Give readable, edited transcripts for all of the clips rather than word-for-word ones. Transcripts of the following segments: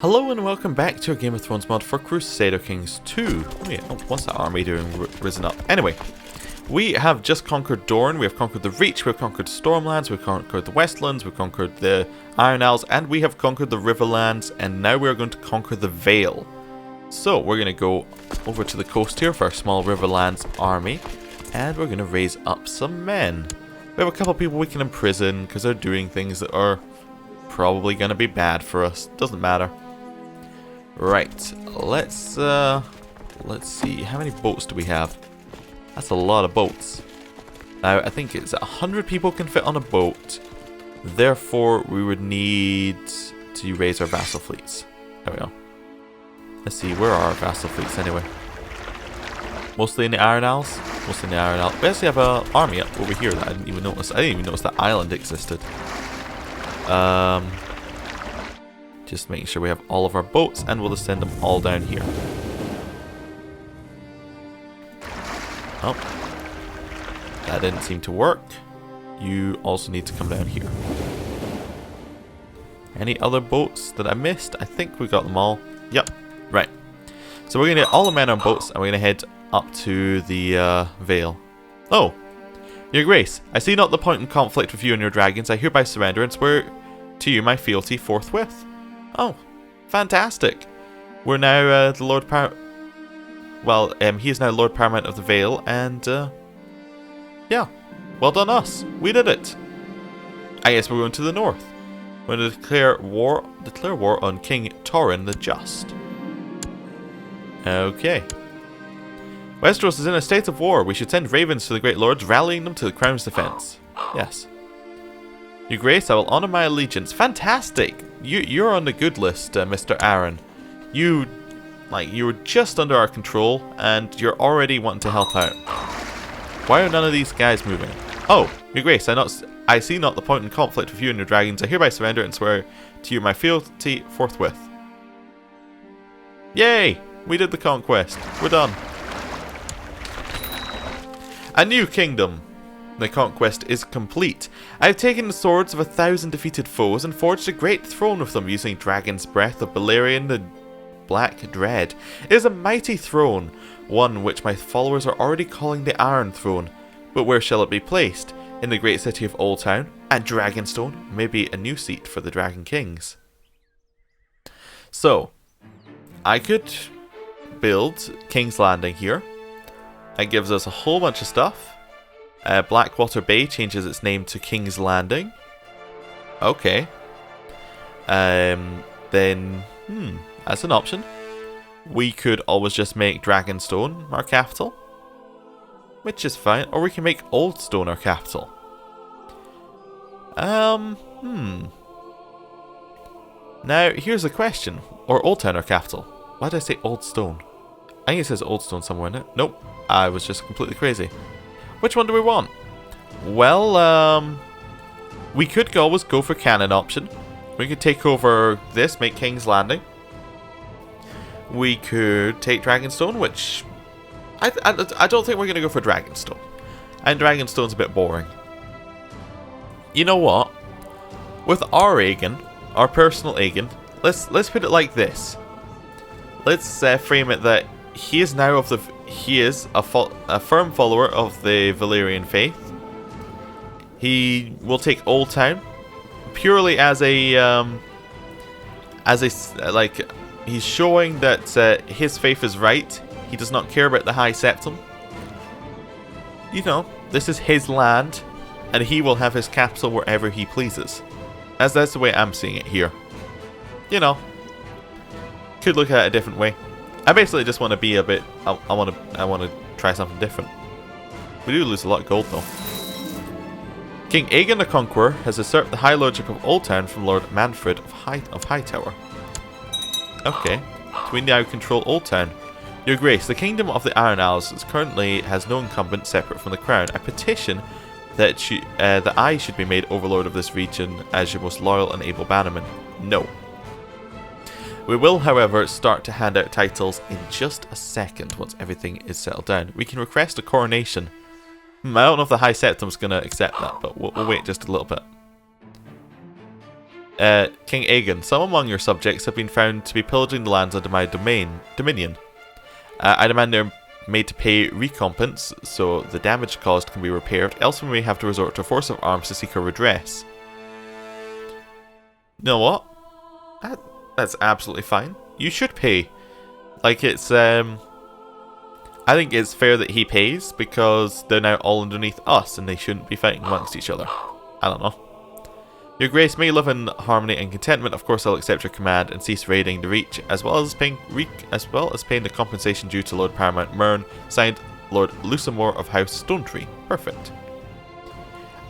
Hello and welcome back to a Game of Thrones mod for Crusader Kings 2. Oh yeah, what's that army doing risen up? Anyway, we have just conquered Dorne, we have conquered the Reach, we have conquered Stormlands, we've conquered the Westlands, we've conquered the Iron Isles, and we have conquered the Riverlands, and now we are going to conquer the Vale. So we're going to go over to the coast here for our small Riverlands army, and we're going to raise up some men. We have a couple people we can imprison because they're doing things that are probably going to be bad for us. Doesn't matter. Right, let's see, how many boats do we have? That's a lot of boats. Now, I think it's 100 people can fit on a boat, therefore we would need to raise our vassal fleets. There we go. Let's see, where are our vassal fleets anyway? Mostly in the Iron Isles? Mostly in the Iron Isles. We actually have an army up over here that I didn't even notice. I didn't even notice that island existed. Just making sure we have all of our boats, and we'll just send them all down here. Oh, that didn't seem to work. You also need to come down here. Any other boats that I missed? I think we got them all. Yep, right. So we're going to get all the men on boats, and we're going to head up to the Vale. Oh, Your Grace, I see not the point in conflict with you and your dragons. I hereby surrender and swear to you my fealty forthwith. Oh, fantastic. We're now the Lord he is now Lord Paramount of the Vale, and yeah, well done us. We did it. I guess we're going to the north. We're going to declare war on King Torrhen the Just. Okay. Westeros is in a state of war. We should send ravens to the great lords, rallying them to the crown's defense. Yes. Your Grace, I will honor my allegiance. Fantastic! You're on the good list, Mr. Aaron. You were just under our control, and you're already wanting to help out. Why are none of these guys moving? Oh, Your Grace, I see not the point in conflict with you and your dragons. I hereby surrender and swear to you my fealty forthwith. Yay! We did the conquest. We're done. A new kingdom. The conquest is complete. I have taken the swords of 1,000 defeated foes and forged a great throne with them using Dragon's Breath of Balerion the Black Dread. It is a mighty throne, one which my followers are already calling the Iron Throne. But where shall it be placed? In the great city of Old Town? At Dragonstone? Maybe a new seat for the Dragon Kings. So, I could build King's Landing here. That gives us a whole bunch of stuff. Blackwater Bay changes its name to King's Landing. Okay. Then, that's an option. We could always just make Dragonstone our capital, which is fine. Or we can make Old Stone our capital. Now, here's a question. Or Old Town our capital. Why did I say Old Stone? I think it says Old Stone somewhere in it. Nope. I was just completely crazy. Which one do we want? Well, we could always go for cannon option. We could take over this, make King's Landing. We could take Dragonstone, which I don't think we're going to go for Dragonstone. And Dragonstone's a bit boring. You know what? With our Aegon, our personal Aegon, let's put it like this. Let's frame it that he is now a firm follower of the Valyrian faith. He will take Old Town purely as he's showing that his faith is right. He does not care about the High Septum. You know, this is his land, and he will have his capital wherever he pleases. As that's the way I'm seeing it here. You know, could look at it a different way. I basically just want to be a bit. I want to try something different. We do lose a lot of gold though. King Aegon the Conqueror has usurped the High Lordship of Old Town from Lord Manfred of Hightower. Okay, so we now control Old Town. Your Grace, the Kingdom of the Iron Isles currently has no incumbent separate from the Crown. I petition that I should be made Overlord of this region as your most loyal and able bannerman. No. We will, however, start to hand out titles in just a second once everything is settled down. We can request a coronation. I don't know if the High Septum's going to accept that, but we'll wait just a little bit. King Aegon, some among your subjects have been found to be pillaging the lands under my dominion. I demand they're made to pay recompense so the damage caused can be repaired, else we may have to resort to force of arms to seek a redress. You know what? That's absolutely fine. You should pay. Like, it's, I think it's fair that he pays, because they're now all underneath us, and they shouldn't be fighting amongst each other. I don't know. Your Grace may live in harmony and contentment. Of course, I'll accept your command and cease raiding the Reach, as well as paying the compensation due to Lord Paramount Mern. Signed, Lord Lusamore of House Stonetree. Perfect.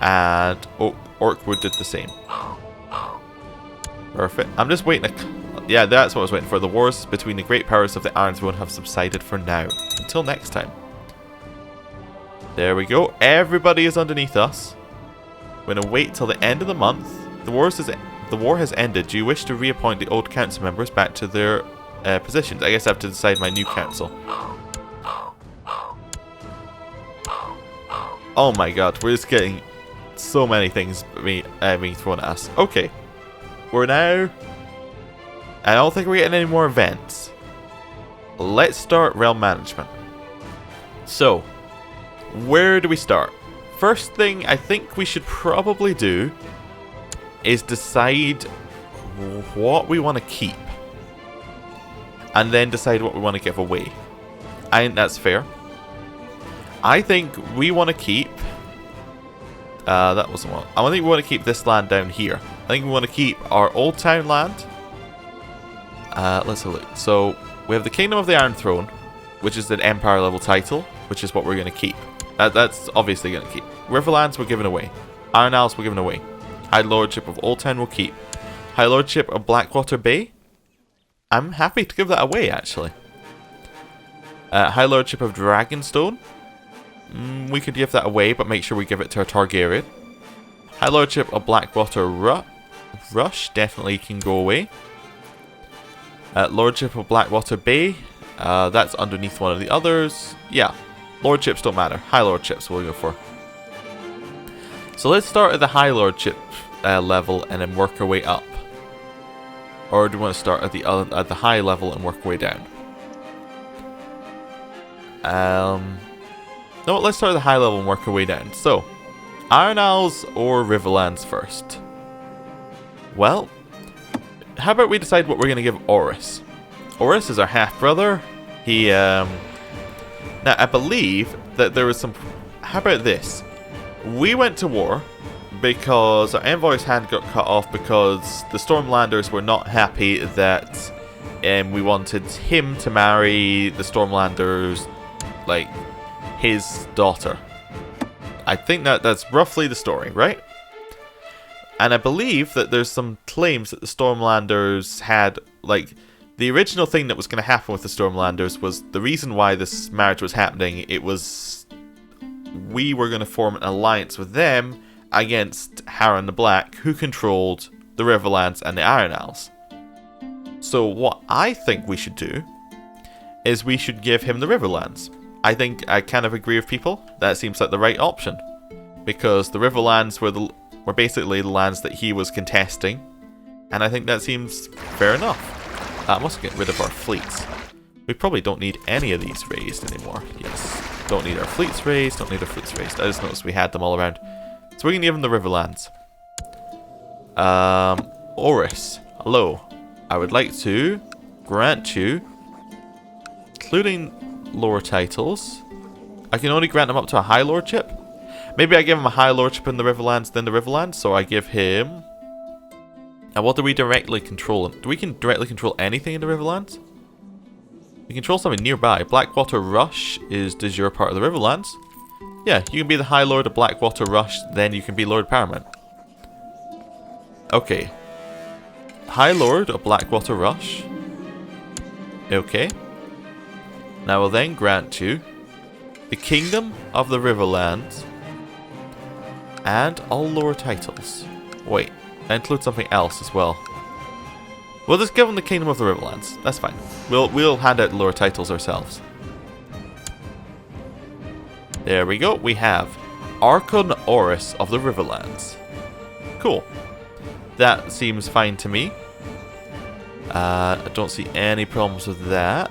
And Orkwood did the same. Perfect. I'm just waiting. Yeah, that's what I was waiting for. The wars between the great powers of the Iron Throne have subsided for now. Until next time. There we go. Everybody is underneath us. We're going to wait till the end of the month. The war has ended. Do you wish to reappoint the old council members back to their positions? I guess I have to decide my new council. Oh my god, we're just getting so many things being thrown at us. Okay. We're now... I don't think we're getting any more events. Let's start realm management. So, where do we start? First thing I think we should probably do is decide what we want to keep. And then decide what we want to give away. I think that's fair. I think we want to keep... that wasn't one. I think we want to keep this land down here. I think we want to keep our Old Town land. Let's have a look. So, we have the Kingdom of the Iron Throne, which is an Empire level title, which is what we're going to keep. That's obviously going to keep. Riverlands we're giving away. Iron Isles we're giving away. High Lordship of Old Town we'll keep. High Lordship of Blackwater Bay. I'm happy to give that away, actually. High Lordship of Dragonstone. We could give that away, but make sure we give it to our Targaryen. High Lordship of Blackwater Rush definitely can go away. Lordship of Blackwater Bay. That's underneath one of the others. Yeah. Lordships don't matter. High Lordships we'll go for. So let's start at the High Lordship level and then work our way up. Or do we want to start at the high level and work our way down? No, let's start at the high level and work our way down. So, Iron Isles or Riverlands first? Well, how about we decide what we're going to give Orys? Orys is our half-brother. He, now, I believe that there was some... How about this? We went to war because our envoy's hand got cut off because the Stormlanders were not happy that we wanted him to marry the Stormlanders, like, his daughter. I think that's roughly the story, right? And I believe that there's some claims that the Stormlanders had, like, the original thing that was going to happen with the Stormlanders was the reason why this marriage was happening. It was we were going to form an alliance with them against Harren the Black, who controlled the Riverlands and the Iron Isles. So what I think we should do is we should give him the Riverlands. I think I kind of agree with people. That seems like the right option. Because the Riverlands were basically the lands that he was contesting. And I think that seems fair enough. I must get rid of our fleets. We probably don't need any of these raised anymore. Yes. Don't need our fleets raised. Don't need our fleets raised. I just noticed we had them all around. So we can give him the Riverlands. Orys. Hello. I would like to grant you, including lower titles. I can only grant him up to a High Lordship. Maybe I give him a High Lordship in the Riverlands, then the Riverlands. So I give him... And what do we directly control? Do we can directly control anything in the Riverlands? We control something nearby. Blackwater Rush is de jure part of the Riverlands. Yeah, you can be the High Lord of Blackwater Rush, then you can be Lord Paramount. Okay. High Lord of Blackwater Rush. Okay. Now we'll then grant you the Kingdom of the Riverlands and all lower titles. Wait, that includes something else as well. We'll just give him the Kingdom of the Riverlands. That's fine. We'll hand out the lower titles ourselves. There we go. We have Archon Orys of the Riverlands. Cool. That seems fine to me. I don't see any problems with that.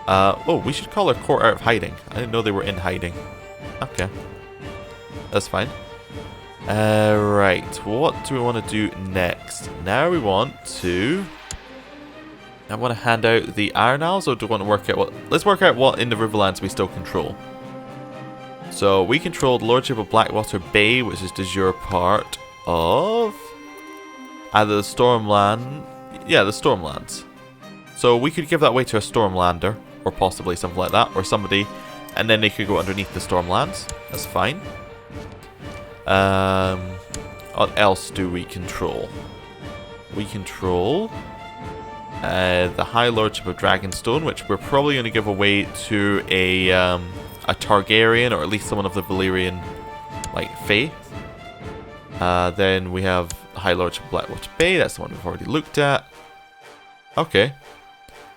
Oh, we should call our court out of hiding. I didn't know they were in hiding. Okay. That's fine. Right, what do we want to do next? Now we want to... I want to hand out the Iron Isles, or do we want to work out what... Let's work out what in the Riverlands we still control. So, we control the Lordship of Blackwater Bay, which is de jure part of... either the Stormland... Yeah, the Stormlands. So, we could give that away to a Stormlander, or possibly something like that, or somebody, and then they could go underneath the Stormlands. That's fine. What else do we control? We control the High Lordship of Dragonstone, which we're probably going to give away to a Targaryen, or at least someone of the Valyrian like faith. Then we have the High Lordship of Blackwater Bay. That's the one we've already looked at. Okay.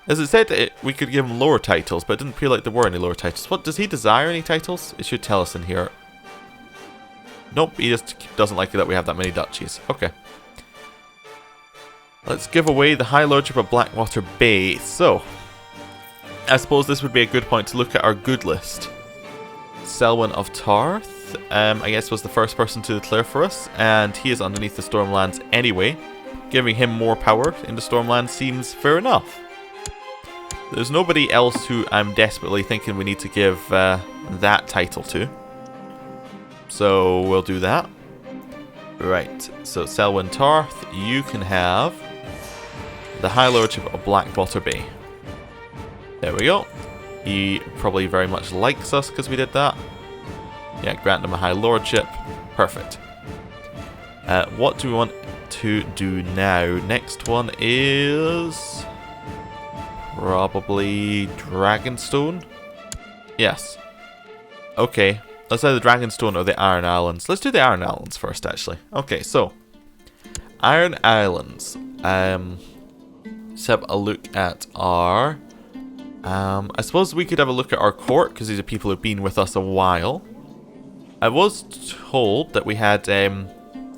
As it said, we could give him lower titles, but it didn't feel like there were any lower titles. What, does he desire any titles? It should tell us in here. Nope, he just doesn't like it that we have that many duchies. Okay. Let's give away the High Lordship of Blackwater Bay. So, I suppose this would be a good point to look at our good list. Selwyn of Tarth, I guess, was the first person to declare for us, and he is underneath the Stormlands anyway. Giving him more power in the Stormlands seems fair enough. There's nobody else who I'm desperately thinking we need to give that title to. So we'll do that. Right, so Selwyn Tarth, you can have the High Lordship of Blackwater Bay. There we go. He probably very much likes us because we did that. Yeah, grant him a High Lordship. Perfect. What do we want to do now? Next one is... probably Dragonstone? Yes. Okay. Let's either Dragonstone or the Iron Islands. Let's do the Iron Islands first, actually. Okay, so. Iron Islands. Let's have a look at our... I suppose we could have a look at our court, because these are people who've been with us a while. I was told that we had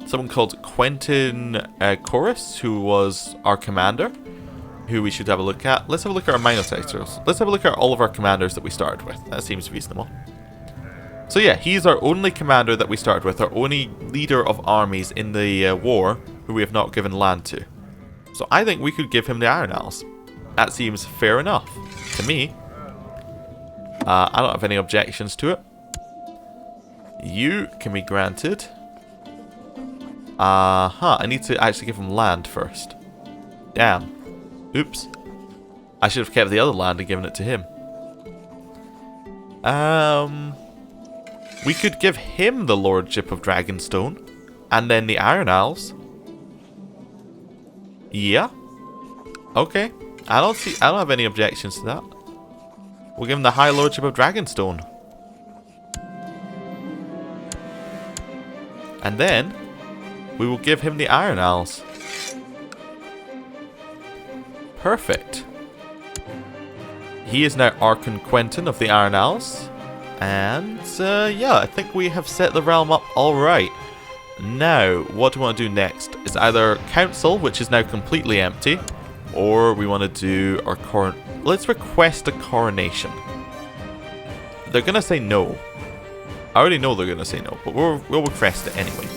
someone called Quentin Chorus, who was our commander, who we should have a look at. Let's have a look at our minor titles. Let's have a look at all of our commanders that we started with. That seems reasonable. So yeah, he's our only commander that we started with, our only leader of armies in the war, who we have not given land to. So I think we could give him the Iron Isles. That seems fair enough to me. I don't have any objections to it. You can be granted. I need to actually give him land first. Damn. Oops. I should have kept the other land and given it to him. We could give him the Lordship of Dragonstone, and then the Iron Isles. Yeah. Okay. I don't have any objections to that. We'll give him the High Lordship of Dragonstone. And then we will give him the Iron Isles. Perfect. He is now Archon Quentin of the Iron Isles. And, yeah, I think we have set the realm up alright. Now, what do we want to do next? It's either Council, which is now completely empty, or we want to do our let's request a coronation. They're going to say no. I already know they're going to say no, but we'll request it anyway.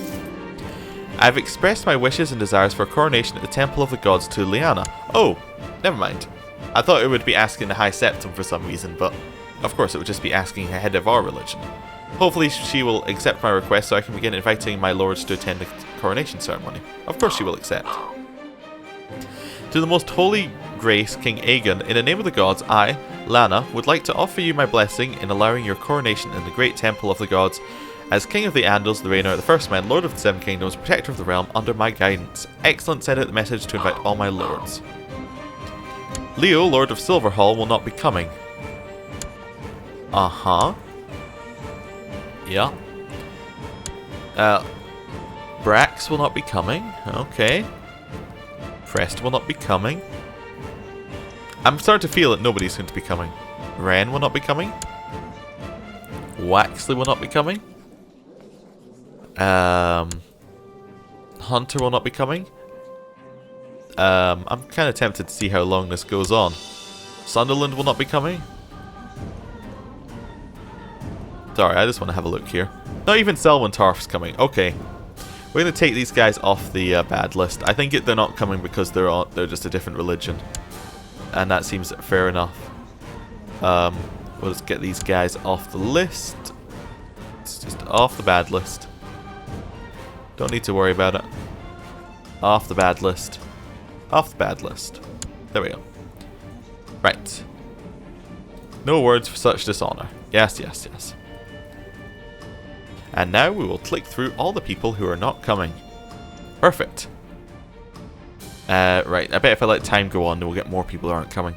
I've expressed my wishes and desires for a coronation at the Temple of the Gods to Lyanna. Oh, never mind. I thought it would be asking the High Septon for some reason, but of course it would just be asking the head of our religion. Hopefully she will accept my request so I can begin inviting my lords to attend the coronation ceremony. Of course she will accept. To the most holy grace, King Aegon, in the name of the gods, I, Lyanna, would like to offer you my blessing in allowing your coronation in the great temple of the gods as King of the Andals, the Reigner, the First Man, Lord of the Seven Kingdoms, Protector of the Realm, under my guidance. Excellent, send out the message to invite all my lords. Leo, Lord of Silverhall, will not be coming. Uh-huh. Yeah. Brax will not be coming. Okay. Prest will not be coming. I'm starting to feel that nobody's going to be coming. Ren will not be coming. Waxley will not be coming. Hunter will not be coming. I'm kind of tempted to see how long this goes on. Sunderland will not be coming. Sorry, I just want to have a look here. Not even Selwyn Tarf's coming. Okay. We're going to take these guys off the bad list. I think they're not coming because they're just a different religion. And that seems fair enough. We'll just get these guys off the list. It's just off the bad list. Don't need to worry about it. Off the bad list. Off the bad list. There we go. Right. No words for such dishonor. Yes, yes, yes. And now we will click through all the people who are not coming. Perfect. Right, I bet if I let time go on, then we'll get more people who aren't coming.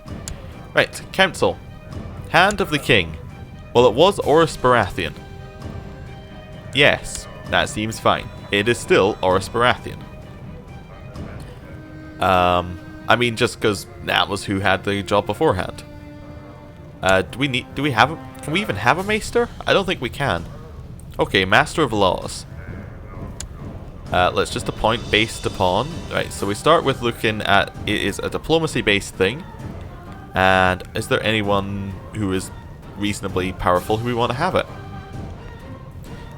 Right, Council. Hand of the King. Well, it was Oris Baratheon. Yes, that seems fine. It is still Oris Baratheon. I mean, just because that was who had the job beforehand. Can we even have a Maester? I don't think we can. Okay, Master of Laws. Let's just appoint based upon... Right, so we start with looking at... It is a diplomacy-based thing. And is there anyone who is reasonably powerful who we want to have it?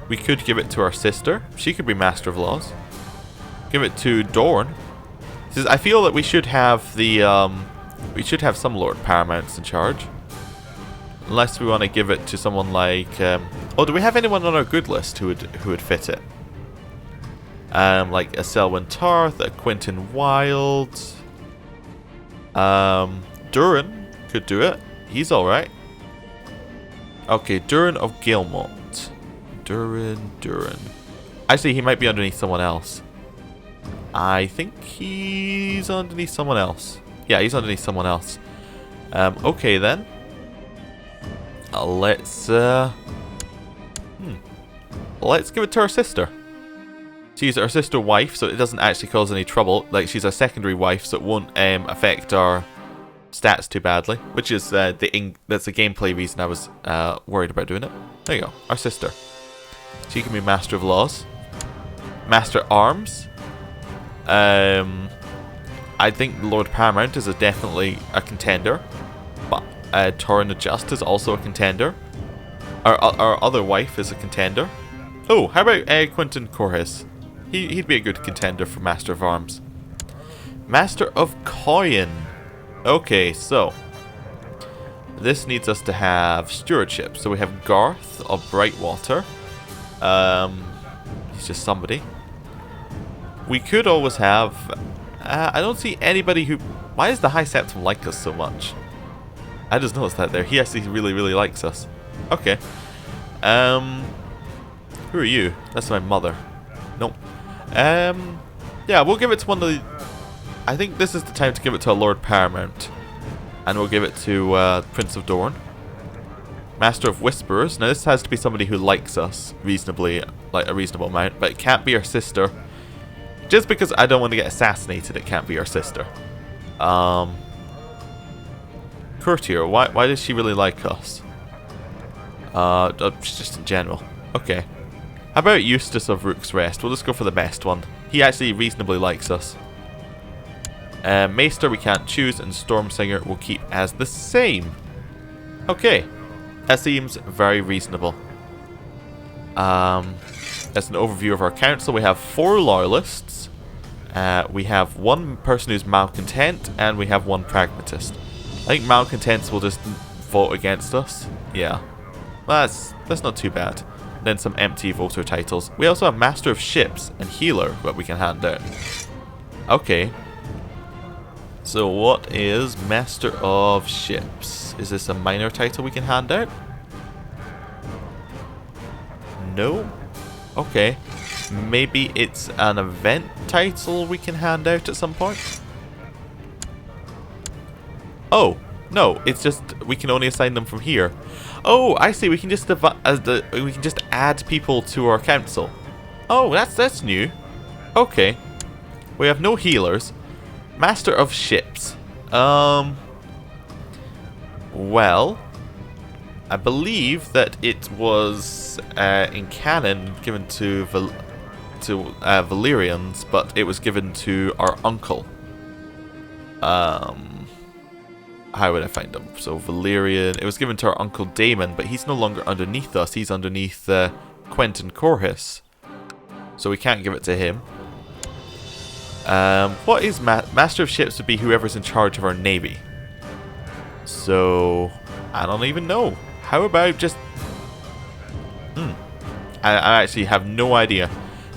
We could give it to our sister. She could be Master of Laws. Give it to Dorne. I feel that we should have the... we should have some Lord Paramounts in charge. Unless we want to give it to someone like... oh, do we have anyone on our good list who would fit it? Like a Selwyn Tarth, a Quentin Wild. Durin could do it. He's alright. Okay, Durin of Gilmont. Durin. Actually, he might be underneath someone else. I think he's underneath someone else. Yeah, he's underneath someone else. Okay then. Let's give it to our sister. She's our sister wife, so it doesn't actually cause any trouble. Like, she's a secondary wife, so it won't affect our stats too badly. Which is that's the gameplay reason I was worried about doing it. There you go, our sister. She can be Master of Laws. Master Arms. I think Lord Paramount is definitely a contender. But Torrin the Just is also a contender. Our other wife is a contender. Oh, how about Quentin Corhes? He'd be a good contender for Master of Arms. Master of Coin. Okay, so this needs us to have stewardship. So we have Garth of Brightwater. He's just somebody. We could always have... I don't see anybody who... Why does the High Septim like us so much? I just noticed that there. He actually really, really likes us. Okay. Who are you? That's my mother. Nope. Yeah, we'll give it to one of the... I think this is the time to give it to a Lord Paramount. And we'll give it to Prince of Dorne. Master of Whisperers. Now this has to be somebody who likes us reasonably, like a reasonable amount. But it can't be our sister. Just because I don't want to get assassinated, it can't be our sister. Courtier. Why does she really like us? Just in general. Okay. How about Eustace of Rook's Rest? We'll just go for the best one. He actually reasonably likes us. Maester we can't choose, and Stormsinger we'll keep as the same. Okay. That seems very reasonable. That's an overview of our council. We have 4 loyalists. We have 1 person who's malcontent, and we have 1 pragmatist. I think malcontents will just vote against us. Yeah. Well, that's not too bad. Then some empty voter titles. We also have Master of Ships and Healer that we can hand out. Okay. So what is Master of Ships? Is this a minor title we can hand out? No? Okay. Maybe it's an event title we can hand out at some point? Oh, no, it's just we can only assign them from here. Oh, I see. We can just add people to our council. Oh, that's new. Okay. We have no healers. Master of Ships. Well, I believe that it was in canon given to to Valyrians, but it was given to our uncle. How would I find him? So Valyrian, it was given to our uncle Daemon, but he's no longer underneath us. He's underneath Quentin Corhus, so we can't give it to him. What is Master of Ships would be whoever's in charge of our navy. So I don't even know. How about just... I actually have no idea.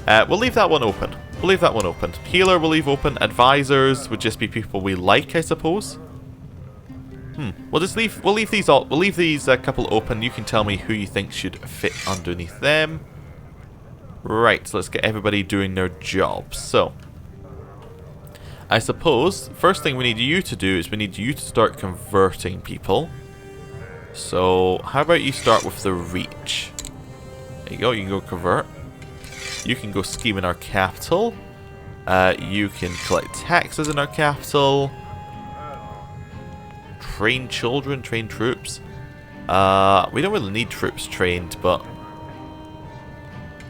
We'll leave that one open. We'll leave that one open. Healer we'll leave open. Advisors would just be people we like, I suppose. We'll leave these all. We'll leave these couple open. You can tell me who you think should fit underneath them. Right. So let's get everybody doing their jobs. So I suppose first thing we need you to do is we need you to start converting people. So how about you start with the Reach? There you go. You can go convert. You can go scheme in our capital. You can collect taxes in our capital. Train children, train troops. We don't really need troops trained, but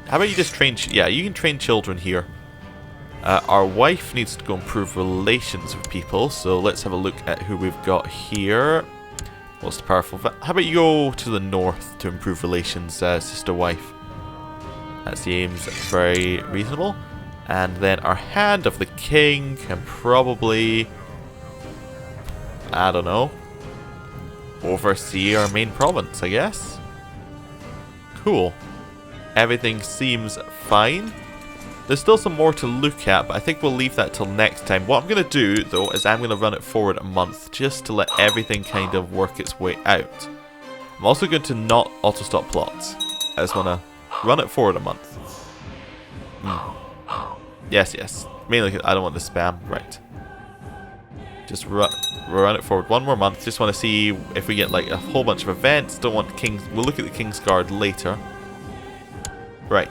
how about you just train? Yeah, you can train children here. Our wife needs to go improve relations with people, so let's have a look at who we've got here. Most powerful. How about you go to the north to improve relations, sister wife? That seems very reasonable. And then our Hand of the King can probably, I don't know, oversee our main province, I guess. Cool. Everything seems fine. There's still some more to look at, but I think we'll leave that till next time. What I'm going to do, though, is I'm going to run it forward a month, just to let everything kind of work its way out. I'm also going to not auto-stop plots. I just want to run it forward a month. Yes, yes. Mainly because I don't want the spam. Right. Just run it forward one more month. Just want to see if we get like a whole bunch of events. Don't want Kings. We'll look at the King's Guard later. Right.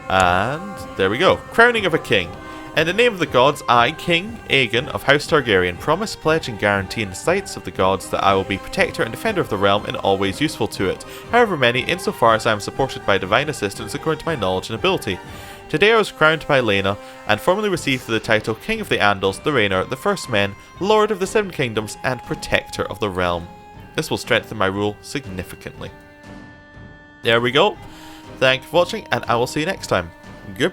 And there we go. Crowning of a king. In the name of the gods, I, King Aegon of House Targaryen, promise, pledge and guarantee in the sights of the gods that I will be protector and defender of the realm and always useful to it, however many, insofar as I am supported by divine assistance according to my knowledge and ability. Today I was crowned by Laena, and formally received the title King of the Andals, the Rainer, the First Men, Lord of the Seven Kingdoms, and Protector of the Realm. This will strengthen my rule significantly. There we go. Thank you for watching, and I will see you next time.